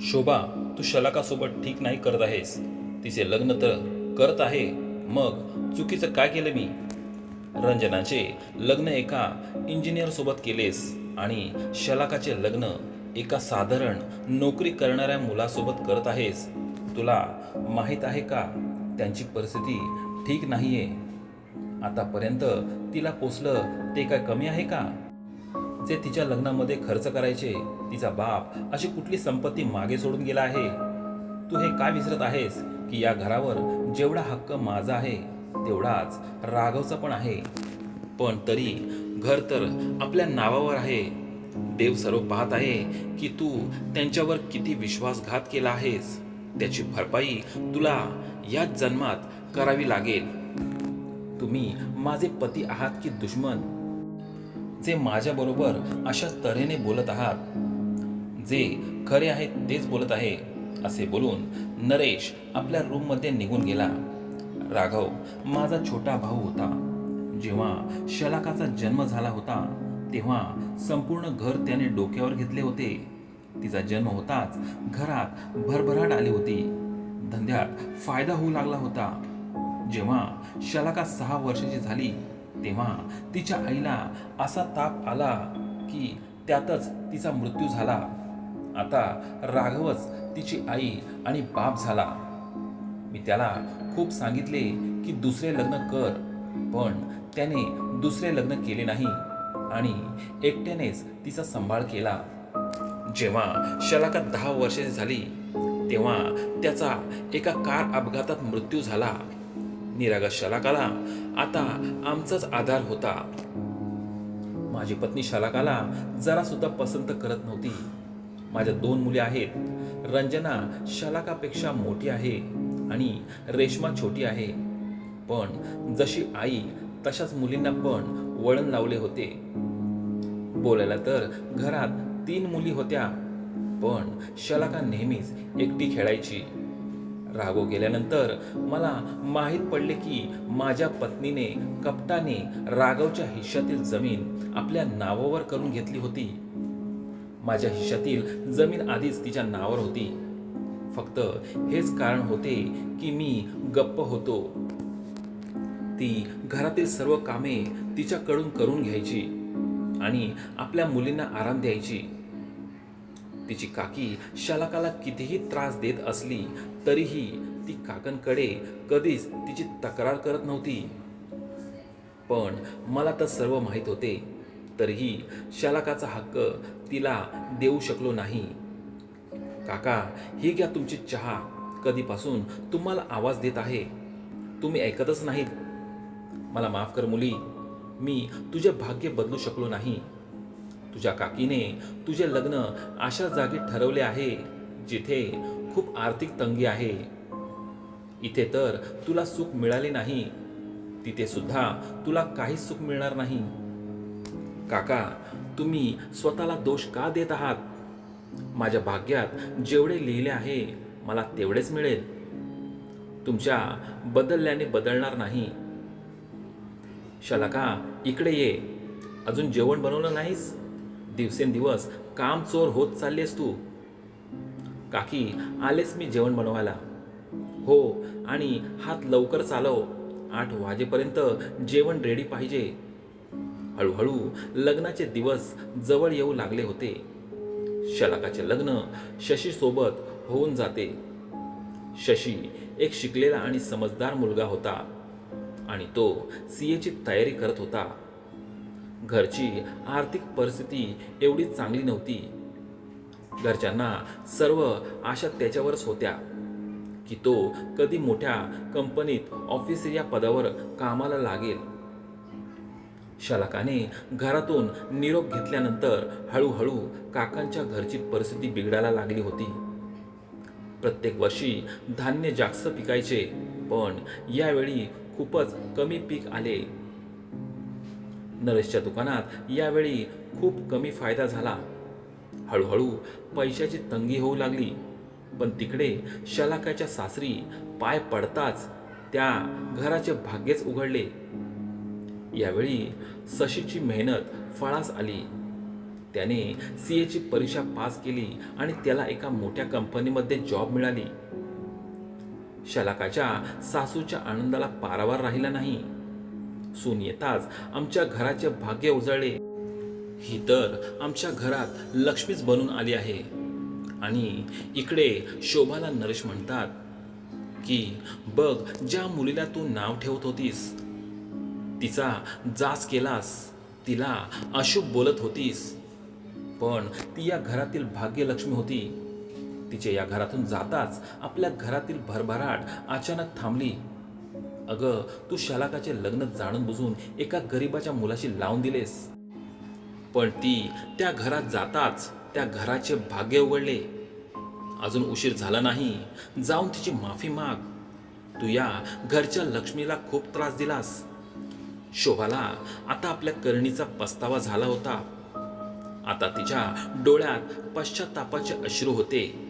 शोभा, तू शलाकासोबत ठीक नाही करत आहेस. तिचे लग्न तर करत आहे, मग चुकीचं काय केलं मी? रंजनाचे लग्न एका इंजिनियर सोबत केलेस आणि शलाकाचे लग्न एका साधारण नोकरी करणाऱ्या मुलासोबत करत आहेस. तुला माहीत आहे का, त्यांची परिस्थिती ठीक नाहीये. आतापर्यंत तिला पोचलं ते काय कमी आहे का? जे तिच्या लग्नामध्ये खर्च करायचे, तिचा बाप अशी कुठली संपत्ती मागे सोडून गेला आहे? तू हे काय विसरत आहेस की या घरावर जेवढा हक्क माझा आहे तेवढाच राघवचा पण आहे. पण तरी घर तर आपल्या नावावर आहे. देव सर्व पाहत आहे की तू त्यांच्यावर किती विश्वासघात केला आहेस. त्याची भरपाई तुला याच जन्मात करावी लागेल. तुम्ही माझे पती आहात की दुश्मन? जे माझ्याबरोबर अशा तऱ्हेने बोलत आहात, जे खरे आहे तेच बोलत आहे, असे बोलून नरेश आपल्या रूममध्ये निघून गेला. राघव माझा छोटा भाऊ होता. जेव्हा शलाकाचा जन्म झाला होता तेव्हा संपूर्ण घर त्याने डोक्यावर घेतले होते. तिचा जन्म होताच घरात भरभराट आली होती. धंद्यात फायदा होऊ लागला होता. जेव्हा शलाका 6 वर्षाची झाली तेव्हा तिच्या आईला असा ताप आला की त्यातच तिचा मृत्यू झाला. आता राघवच तिची आई आणि बाप झाला. मी त्याला खूप सांगितले की दुसरे लग्न कर, पण त्याने दुसरे लग्न केले नाही आणि एकट्यानेच तिचा सांभाळ केला. जेव्हा शलाका 10 वर्षाची झाली तेव्हा त्याचा एका कार अपघातात मृत्यू झाला. निरागस शलाकाला आता आमचाच आधार होता. माझी पत्नी शलाकाला जरा सुद्धा पसंत करत नव्हती. माझ्या 2 मुले आहेत. रंजना शलाकापेक्षा मोठी आहे आणि रेश्मा छोटी आहे. पण जशी आई तशाच मुलींना पण वळण लावले होते. बोलायला तर घरात 3 मुली होत्या, पण शलाका नेहमीच एकटी खेळायची. राघव गेल्यानंतर मला माहीत पडले की माझ्या पत्नीने कपटाने राघवच्या हिश्श्यातील जमीन आपल्या नावावर करून घेतली होती. माझ्या हिश्श्यातील जमीन आधीच तिच्या नावावर होती. फक्त हेच कारण होते की मी गप्प होतो. ती घरातील सर्व कामे तिच्याकडून करून घ्यायची आणि आपल्या मुलींना आराम द्यायची. तिची काकी शलाकाला कितीही त्रास देत असली तरीही ती काकांकडे कधीच तिची तक्रार करत नव्हती. पण मला तर सर्व माहीत होते, तरीही शलाकाचा हक्क तिला देऊ शकलो नाही. काका, ही घ्या तुमची चहा. कधीपासून तुम्हाला आवाज देत आहे, तुम्ही ऐकतच नाहीत. मला माफ कर मुली, मी तुझे भाग्य बदलू शकलो नाही. तुझ्या काकीने तुझे लग्न अशा जागी ठरवले आहे जिथे खूप आर्थिक तंगी आहे. इथे तर तुला सुख मिळाले नाही, तिथे सुद्धा तुला काहीच सुख मिळणार नाही. काका, तुम्ही स्वतःला दोष का देत आहात? माझ्या भाग्यात जेवढे लिहिले आहे मला तेवढेच मिळेल. तुमच्या बदलल्याने बदलणार नाही. शलाका, इकडे ये. अजून जेवण बनवलं नाहीस? दिवसेंदिवस काम चोर होत चाललेस तू. काकी, आलेच मी जेवण बनवायला. हो, आणि हात लवकर चालव. 8 वाजेपर्यंत जेवण रेडी पाहिजे. हळूहळू लग्नाचे दिवस जवळ येऊ लागले होते. शलाकाचे लग्न शशी सोबत होऊन जाते. शशी एक शिकलेला आणि समजदार मुलगा होता आणि तो CA ची तयारी करत होता. घरची आर्थिक परिस्थिती एवढी चांगली नव्हती. घरच्यांना सर्व आशा त्याच्यावरच होत्या की तो कधी मोठ्या कंपनीत ऑफिसर या पदावर कामाला लागेल. शलाकाने घरातून निरोप घेतल्यानंतर हळूहळू काकांच्या घरची परिस्थिती बिघडायला लागली होती. प्रत्येक वर्षी धान्य जास्त पिकायचे, पण यावेळी खूपच कमी पीक आले. नरेशच्या दुकानात यावेळी खूप कमी फायदा झाला. हळूहळू पैशाची तंगी होऊ लागली. पण तिकडे शलाकाच्या सासरी पाय पडताच त्या घराचे भाग्यच उघडले. यावेळी शशीची मेहनत फळास आली. त्याने CA ची परीक्षा पास केली आणि त्याला एका मोठ्या कंपनीमध्ये जॉब मिळाली. शलाकाच्या सासूच्या आनंदाला पारावार राहिला नाही. सून येताच आमच्या घराचे भाग्य उजळले. ही तर आमच्या घरात लक्ष्मीच बनून आली आहे. आणि इकडे शोभाला नरेश म्हणतात की बघ, ज्या मुलीला तू नाव ठेवत होतीस, तिचा जाच केलास, तिला अशुभ बोलत होतीस, पण ती या घरातील भाग्यलक्ष्मी होती. तिचे या घरातून जाताच आपल्या घरातील भरभराट अचानक थांबली. अगं, तू शलाकाचे लग्न जाणून बुजून एका गरीबाच्या मुलाशी लावून दिलेस, पण ती त्या घरात जाताच त्या घराचे भाग्य उघडले. अजून उशीर झाला नाही, जाऊन तिची माफी माग. तू या घरच्या लक्ष्मीला खूप त्रास दिलास. शोभाला आता आपल्या करणीचा पस्तावा झाला होता. आता तिच्या डोळ्यात पश्चात्तापाचे अश्रू होते.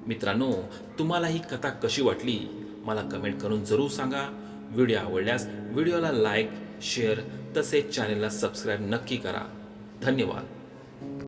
मित्रांनो, तुम्हाला ही कथा कशी वाटली मला कमेंट करून जरूर सांगा. व्हिडिओ आवडल्यास व्हिडिओला लाईक, शेअर तसेच चॅनेलला सबस्क्राईब नक्की करा. धन्यवाद.